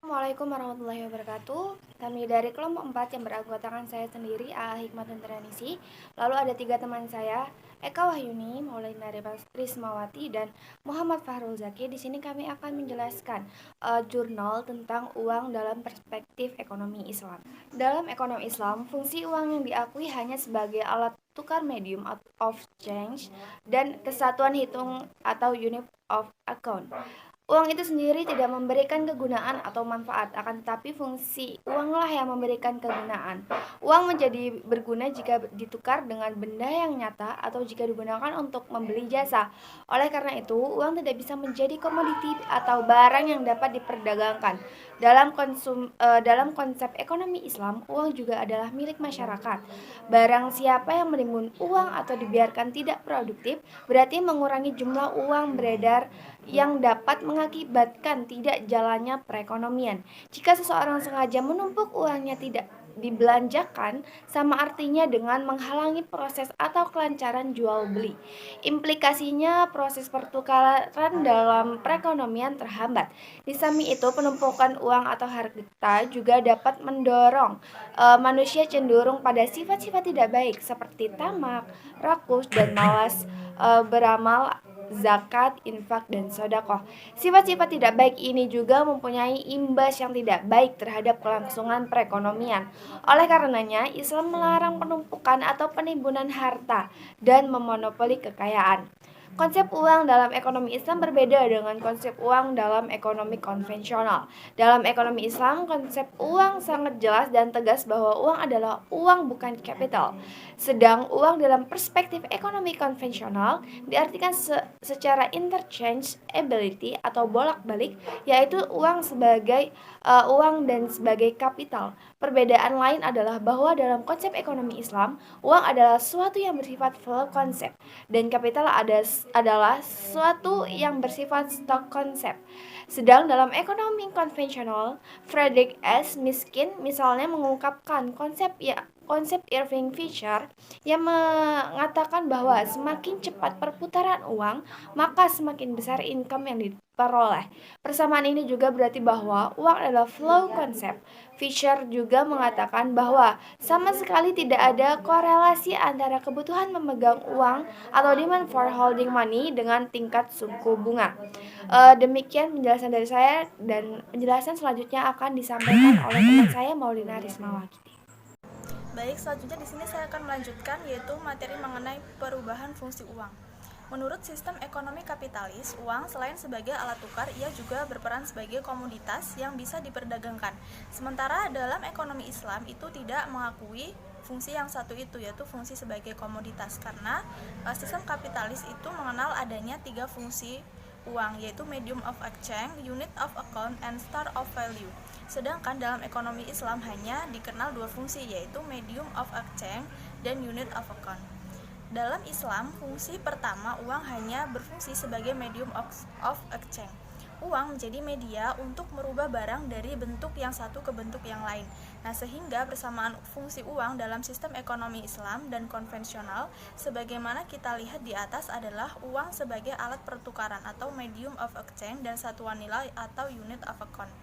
Assalamualaikum warahmatullahi wabarakatuh. Kami dari kelompok 4 yang beranggotakan saya sendiri, A. Hikmat Tranisi. Lalu ada 3 teman saya, Eka Wahyuni, Maulina Rismawati, dan Muhammad Fahrul Zaki. Di sini kami akan menjelaskan jurnal tentang uang dalam perspektif ekonomi Islam. Dalam ekonomi Islam, fungsi uang yang diakui hanya sebagai alat tukar medium of change dan kesatuan hitung atau unit of account. Uang itu sendiri tidak memberikan kegunaan atau manfaat, akan tetapi fungsi uanglah yang memberikan kegunaan. Uang menjadi berguna jika ditukar dengan benda yang nyata atau jika digunakan untuk membeli jasa. Oleh karena itu, uang tidak bisa menjadi komoditi atau barang yang dapat diperdagangkan. Dalam konsep ekonomi Islam, uang juga adalah milik masyarakat. Barang siapa yang menimbun uang atau dibiarkan tidak produktif, berarti mengurangi jumlah uang beredar yang dapat mengakibatkan tidak jalannya perekonomian. Jika seseorang sengaja menumpuk uangnya tidak dibelanjakan, sama artinya dengan menghalangi proses atau kelancaran jual beli. Implikasinya proses pertukaran dalam perekonomian terhambat. Di samping itu, penumpukan uang atau harta juga dapat mendorong manusia cenderung pada sifat-sifat tidak baik seperti tamak, rakus, dan malas beramal, zakat, infak, dan sodakoh. Sifat-sifat tidak baik ini juga mempunyai imbas yang tidak baik terhadap kelangsungan perekonomian. Oleh karenanya, Islam melarang penumpukan atau penimbunan harta dan memonopoli kekayaan. Konsep uang dalam ekonomi Islam berbeda dengan konsep uang dalam ekonomi konvensional. Dalam ekonomi Islam, konsep uang sangat jelas dan tegas bahwa uang adalah uang bukan capital. Sedang uang dalam perspektif ekonomi konvensional diartikan secara interchangeability atau bolak-balik, yaitu uang sebagai uang dan sebagai kapital. Perbedaan lain adalah bahwa dalam konsep ekonomi Islam, uang adalah sesuatu yang bersifat flow konsep dan kapital adalah sesuatu yang bersifat stock konsep. Sedang dalam ekonomi konvensional, Friedrich S. Miskin misalnya mengungkapkan konsep Irving Fisher yang mengatakan bahwa semakin cepat perputaran uang, maka semakin besar income yang diperoleh. Persamaan ini juga berarti bahwa uang adalah flow konsep. Fisher juga mengatakan bahwa sama sekali tidak ada korelasi antara kebutuhan memegang uang atau demand for holding money dengan tingkat suku bunga. Demikian penjelasan dari saya, dan penjelasan selanjutnya akan disampaikan oleh teman saya Maulina Rismawati. Baik, selanjutnya di sini saya akan melanjutkan yaitu materi mengenai perubahan fungsi uang. Menurut sistem ekonomi kapitalis, uang selain sebagai alat tukar, ia juga berperan sebagai komoditas yang bisa diperdagangkan. Sementara dalam ekonomi Islam itu tidak mengakui fungsi yang satu itu, yaitu fungsi sebagai komoditas, karena sistem kapitalis itu mengenal adanya 3 fungsi uang, yaitu medium of exchange, unit of account, and store of value. Sedangkan dalam ekonomi Islam hanya dikenal 2 fungsi, yaitu medium of exchange dan unit of account. Dalam Islam, fungsi pertama uang hanya berfungsi sebagai medium of exchange. Uang menjadi media untuk merubah barang dari bentuk yang satu ke bentuk yang lain. Nah, sehingga persamaan fungsi uang dalam sistem ekonomi Islam dan konvensional sebagaimana kita lihat di atas adalah uang sebagai alat pertukaran atau medium of exchange dan satuan nilai atau unit of account.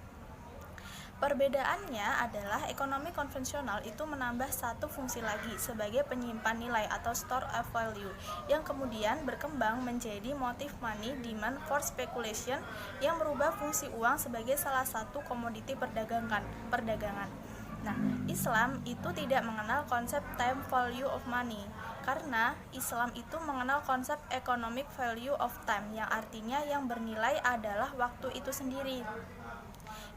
Perbedaannya adalah ekonomi konvensional itu menambah satu fungsi lagi sebagai penyimpan nilai atau store of value yang kemudian berkembang menjadi motif money demand for speculation yang merubah fungsi uang sebagai salah satu komoditi perdagangan. Nah, Islam itu tidak mengenal konsep time value of money karena Islam itu mengenal konsep economic value of time yang artinya yang bernilai adalah waktu itu sendiri.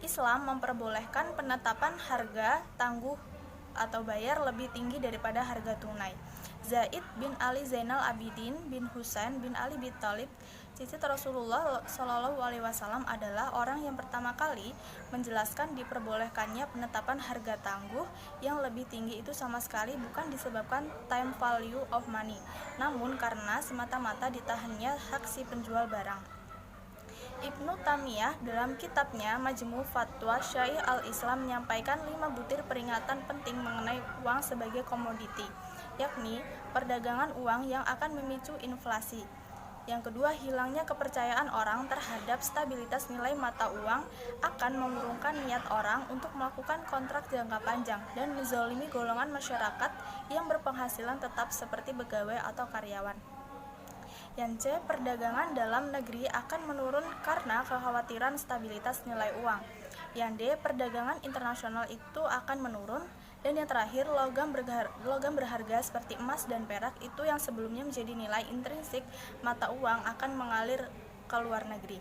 Islam memperbolehkan penetapan harga tangguh atau bayar lebih tinggi daripada harga tunai. Zaid bin Ali Zainal Abidin bin Husain bin Ali bin Thalib, cicit Rasulullah Shallallahu Alaihi Wasallam, adalah orang yang pertama kali menjelaskan diperbolehkannya penetapan harga tangguh yang lebih tinggi itu sama sekali bukan disebabkan time value of money, namun karena semata-mata ditahannya hak si penjual barang. Ibnu Taimiyah dalam kitabnya Majmu' Fatwa Syaikh al-Islam menyampaikan 5 butir peringatan penting mengenai uang sebagai komoditi, yakni perdagangan uang yang akan memicu inflasi, Yang kedua, hilangnya kepercayaan orang terhadap stabilitas nilai mata uang akan mengurungkan niat orang untuk melakukan kontrak jangka panjang dan menzalimi golongan masyarakat yang berpenghasilan tetap seperti pegawai atau karyawan. Yang C, perdagangan dalam negeri akan menurun karena kekhawatiran stabilitas nilai uang. Yang D, perdagangan internasional itu akan menurun. Dan yang terakhir, logam berharga seperti emas dan perak itu yang sebelumnya menjadi nilai intrinsik mata uang akan mengalir ke luar negeri.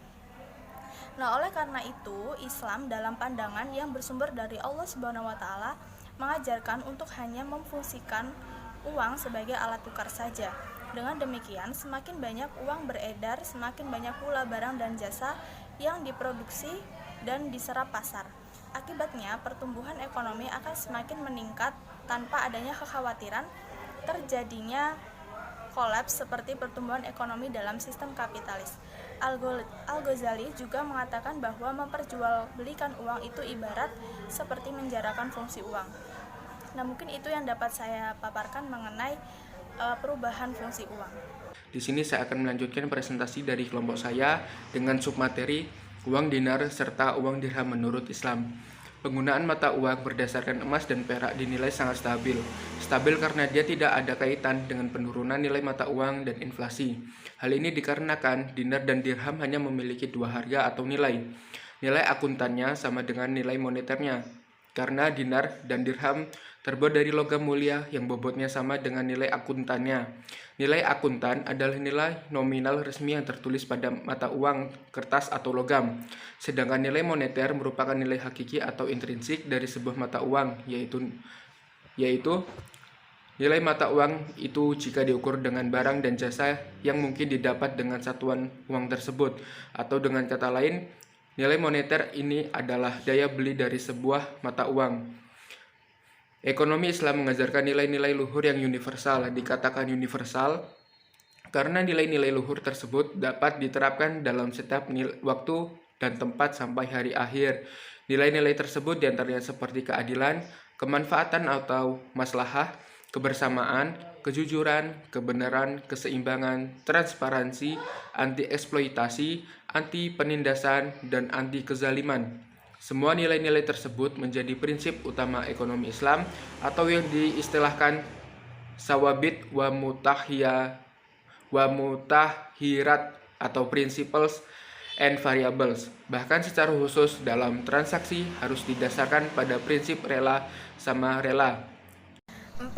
Nah, oleh karena itu, Islam dalam pandangan yang bersumber dari Allah Subhanahu wa taala mengajarkan untuk hanya memfungsikan uang sebagai alat tukar saja. Dengan demikian, semakin banyak uang beredar, semakin banyak pula barang dan jasa yang diproduksi dan diserap pasar. Akibatnya, pertumbuhan ekonomi akan semakin meningkat tanpa adanya kekhawatiran terjadinya kolaps seperti pertumbuhan ekonomi dalam sistem kapitalis. Al-Ghazali juga mengatakan bahwa memperjualbelikan uang itu ibarat seperti menjarakan fungsi uang. Nah, mungkin itu yang dapat saya paparkan mengenai perubahan fungsi uang. Di sini saya akan melanjutkan presentasi dari kelompok saya dengan submateri uang dinar serta uang dirham menurut Islam. Penggunaan mata uang berdasarkan emas dan perak dinilai sangat stabil. Stabil karena dia tidak ada kaitan dengan penurunan nilai mata uang dan inflasi. Hal ini dikarenakan dinar dan dirham hanya memiliki dua harga atau nilai. Nilai akuntannya sama dengan nilai moneternya. Karena dinar dan dirham terbuat dari logam mulia yang bobotnya sama dengan nilai akuntannya. Nilai akuntan adalah nilai nominal resmi yang tertulis pada mata uang, kertas, atau logam. Sedangkan nilai moneter merupakan nilai hakiki atau intrinsik dari sebuah mata uang, yaitu nilai mata uang itu jika diukur dengan barang dan jasa yang mungkin didapat dengan satuan uang tersebut. Atau dengan kata lain, nilai moneter ini adalah daya beli dari sebuah mata uang. Ekonomi Islam mengajarkan nilai-nilai luhur yang universal. Dikatakan universal karena nilai-nilai luhur tersebut dapat diterapkan dalam setiap waktu dan tempat sampai hari akhir. Nilai-nilai tersebut diantaranya seperti keadilan, kemanfaatan atau maslahah, kebersamaan, kejujuran, kebenaran, keseimbangan, transparansi, anti-eksploitasi, anti-penindasan, dan anti-kezaliman. Semua nilai-nilai tersebut menjadi prinsip utama ekonomi Islam atau yang diistilahkan sawabit wa mutahirat atau principles and variables. Bahkan secara khusus dalam transaksi harus didasarkan pada prinsip rela sama rela. 4.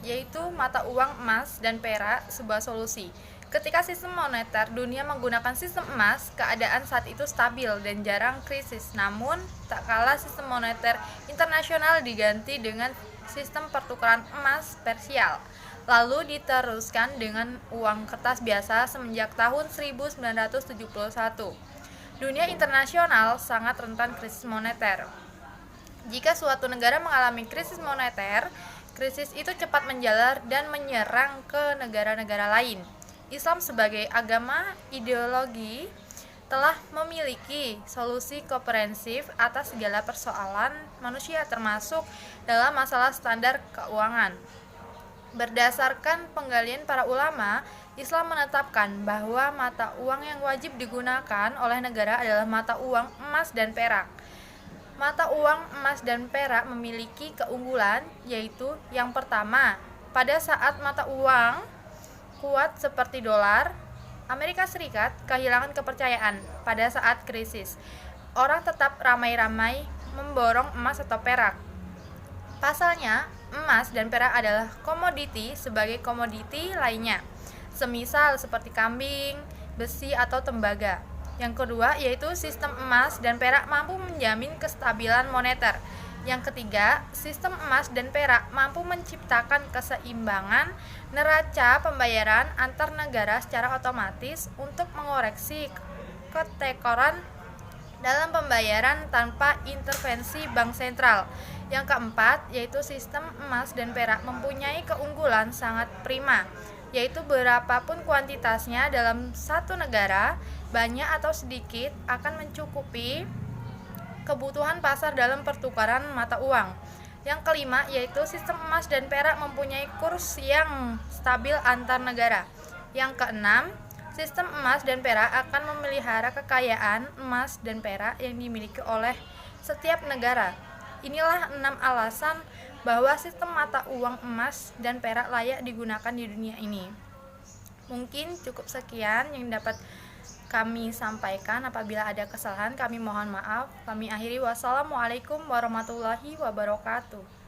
Yaitu mata uang emas dan perak sebuah solusi. Ketika sistem moneter dunia menggunakan sistem emas, keadaan saat itu stabil dan jarang krisis. Namun, tak kalah sistem moneter internasional diganti dengan sistem pertukaran emas parsial, lalu diteruskan dengan uang kertas biasa semenjak tahun 1971. Dunia internasional sangat rentan krisis moneter. Jika suatu negara mengalami krisis moneter, krisis itu cepat menjalar dan menyerang ke negara-negara lain. Islam sebagai agama ideologi telah memiliki solusi komprehensif atas segala persoalan manusia termasuk dalam masalah standar keuangan. Berdasarkan penggalian para ulama, Islam menetapkan bahwa mata uang yang wajib digunakan oleh negara adalah mata uang emas dan perak. Mata uang emas dan perak memiliki keunggulan, yaitu yang pertama, pada saat mata uang kuat seperti dolar, Amerika Serikat kehilangan kepercayaan pada saat krisis. Orang tetap ramai-ramai memborong emas atau perak. Pasalnya, emas dan perak adalah komoditi sebagai komoditi lainnya, semisal seperti kambing, besi, atau tembaga. Yang kedua, yaitu sistem emas dan perak mampu menjamin kestabilan moneter. Yang ketiga, sistem emas dan perak mampu menciptakan keseimbangan neraca pembayaran antar negara secara otomatis untuk mengoreksi ketekoran dalam pembayaran tanpa intervensi bank sentral. Yang keempat, yaitu sistem emas dan perak mempunyai keunggulan sangat prima, yaitu berapapun kuantitasnya dalam satu negara, banyak atau sedikit akan mencukupi kebutuhan pasar dalam pertukaran mata uang. Yang kelima, yaitu sistem emas dan perak mempunyai kurs yang stabil antar negara. Yang keenam, Sistem emas dan perak akan memelihara kekayaan emas dan perak yang dimiliki oleh setiap negara. Inilah 6 alasan bahwa sistem mata uang emas dan perak layak digunakan di dunia ini. Mungkin cukup sekian yang dapat kami sampaikan. Apabila ada kesalahan, kami mohon maaf. Kami akhiri. Wassalamualaikum warahmatullahi wabarakatuh.